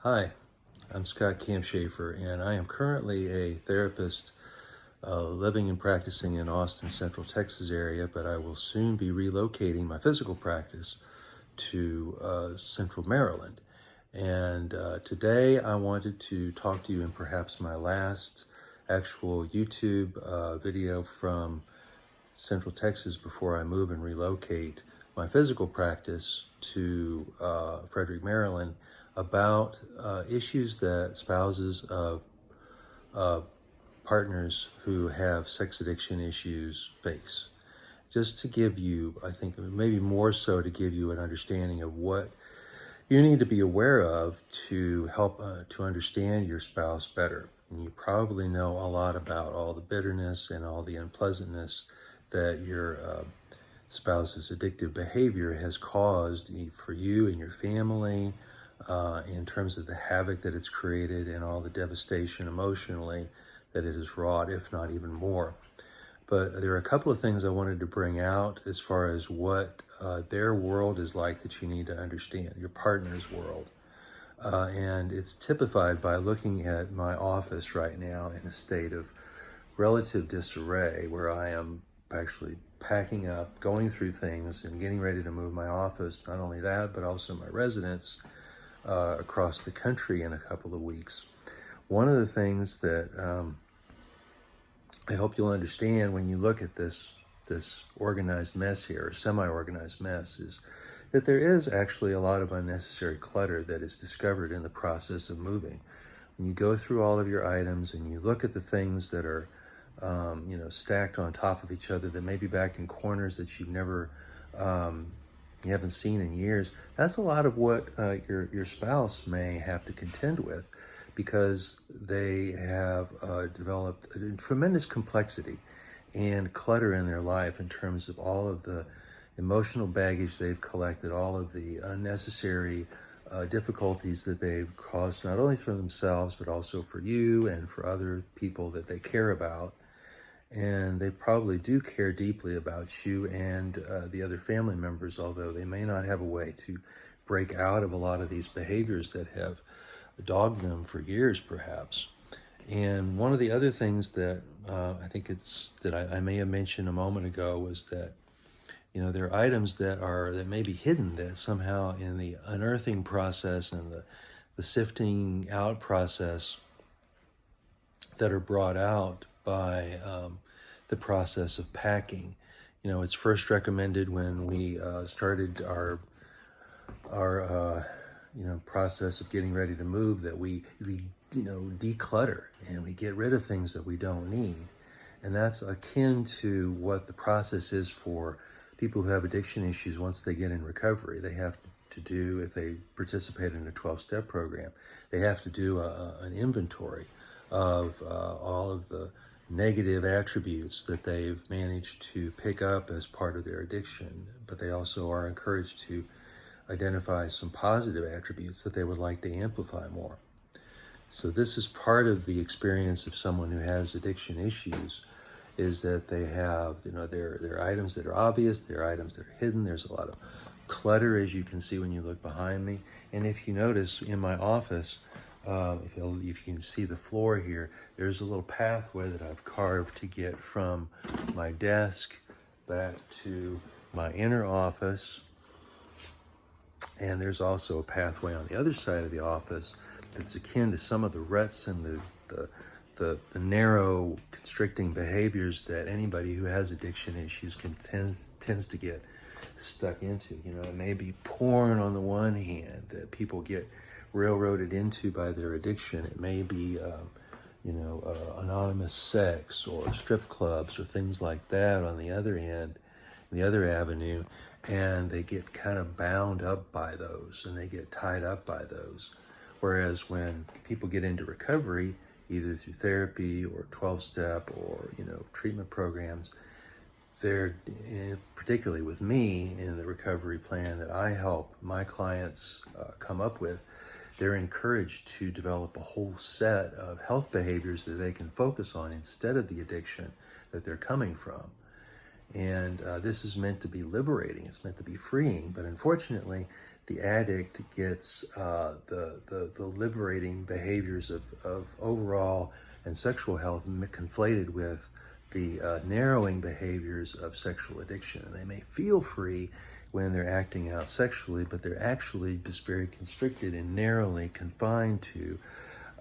Hi, I'm Scott Campshafer, and I am currently a therapist living and practicing in Austin, Central Texas area, but I will soon be relocating my physical practice to Central Maryland. And today I wanted to talk to you in perhaps my last actual YouTube video from Central Texas before I move and relocate my physical practice to Frederick, Maryland, about issues that spouses of partners who have sex addiction issues face. Just to give you, I think maybe more so to give you an understanding of what you need to be aware of to help to understand your spouse better. And you probably know a lot about all the bitterness and all the unpleasantness that your spouse's addictive behavior has caused for you and your family, in terms of the havoc that it's created and all the devastation emotionally that it has wrought, if not even more. But there are a couple of things I wanted to bring out as far as what their world is like that you need to understand, your partner's world. And it's typified by looking at my office right now in a state of relative disarray, where I am actually packing up, going through things, and getting ready to move my office. Not only that, but also my residence across the country in a couple of weeks. One of the things that I hope you'll understand when you look at this organized mess here, or semi-organized mess, is that there is actually a lot of unnecessary clutter that is discovered in the process of moving. When you go through all of your items and you look at the things that are stacked on top of each other, that may be back in corners that you've never you haven't seen in years, that's a lot of what your spouse may have to contend with, because they have developed a tremendous complexity and clutter in their life in terms of all of the emotional baggage they've collected, all of the unnecessary difficulties that they've caused, not only for themselves, but also for you and for other people that they care about. And they probably do care deeply about you and the other family members, although they may not have a way to break out of a lot of these behaviors that have dogged them for years, perhaps. And one of the other things that I think I may have mentioned a moment ago was that, there are items that may be hidden, that somehow in the unearthing process and the sifting out process that are brought out by the process of packing. It's first recommended when we started our process of getting ready to move, that we declutter and we get rid of things that we don't need. And that's akin to what the process is for people who have addiction issues once they get in recovery. They have to do, if they participate in a 12-step program, they have to do an inventory of all of the negative attributes that they've managed to pick up as part of their addiction, but they also are encouraged to identify some positive attributes that they would like to amplify more. So this is part of the experience of someone who has addiction issues, is that they have, there are items that are obvious, there are items that are hidden. There's a lot of clutter, as you can see when you look behind me. And if you notice in my office, if you can see the floor here, there's a little pathway that I've carved to get from my desk back to my inner office. And there's also a pathway on the other side of the office that's akin to some of the ruts and the narrow constricting behaviors that anybody who has addiction issues tends to get stuck into. It may be porn on the one hand that people get railroaded into by their addiction. It may be anonymous sex or strip clubs or things like that on the other end, the other avenue, and they get kind of bound up by those and they get tied up by those. Whereas when people get into recovery, either through therapy or 12-step or treatment programs, they're, particularly with me in the recovery plan that I help my clients come up with, they're encouraged to develop a whole set of health behaviors that they can focus on instead of the addiction that they're coming from. And this is meant to be liberating. It's meant to be freeing. But unfortunately, the addict gets the liberating behaviors of overall and sexual health conflated with the narrowing behaviors of sexual addiction. And they may feel free when they're acting out sexually, but they're actually just very constricted and narrowly confined to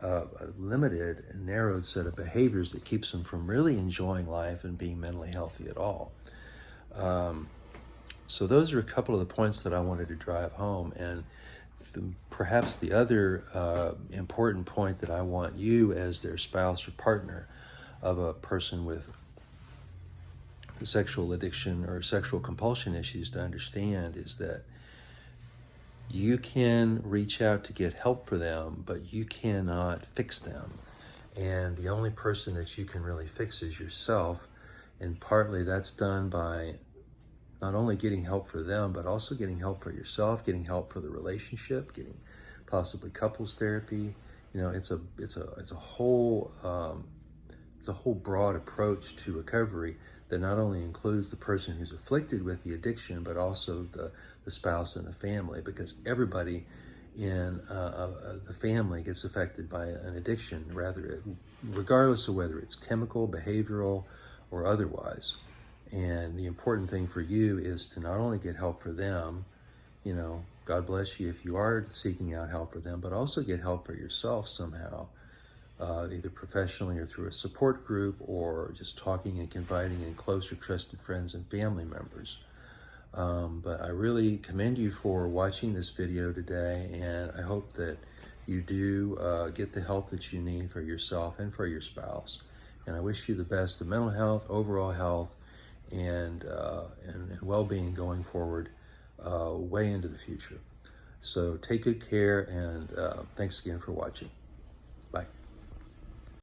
a limited and narrowed set of behaviors that keeps them from really enjoying life and being mentally healthy at all. So those are a couple of the points that I wanted to drive home. And perhaps the other important point that I want you as their spouse or partner of a person with the sexual addiction or sexual compulsion issues to understand is that you can reach out to get help for them, but you cannot fix them. And the only person that you can really fix is yourself. And partly that's done by not only getting help for them, but also getting help for yourself, getting help for the relationship, getting possibly couples therapy. You know, it's a whole broad approach to recovery that not only includes the person who's afflicted with the addiction, but also the spouse and the family, because everybody in the family gets affected by an addiction, regardless of whether it's chemical, behavioral, or otherwise. And the important thing for you is to not only get help for them, you know, God bless you if you are seeking out help for them, but also get help for yourself somehow, either professionally or through a support group, or just talking and confiding in closer trusted friends and family members. But I really commend you for watching this video today, and I hope that you do get the help that you need for yourself and for your spouse. And I wish you the best of mental health, overall health, and well-being going forward way into the future. So take good care, and thanks again for watching. Bye.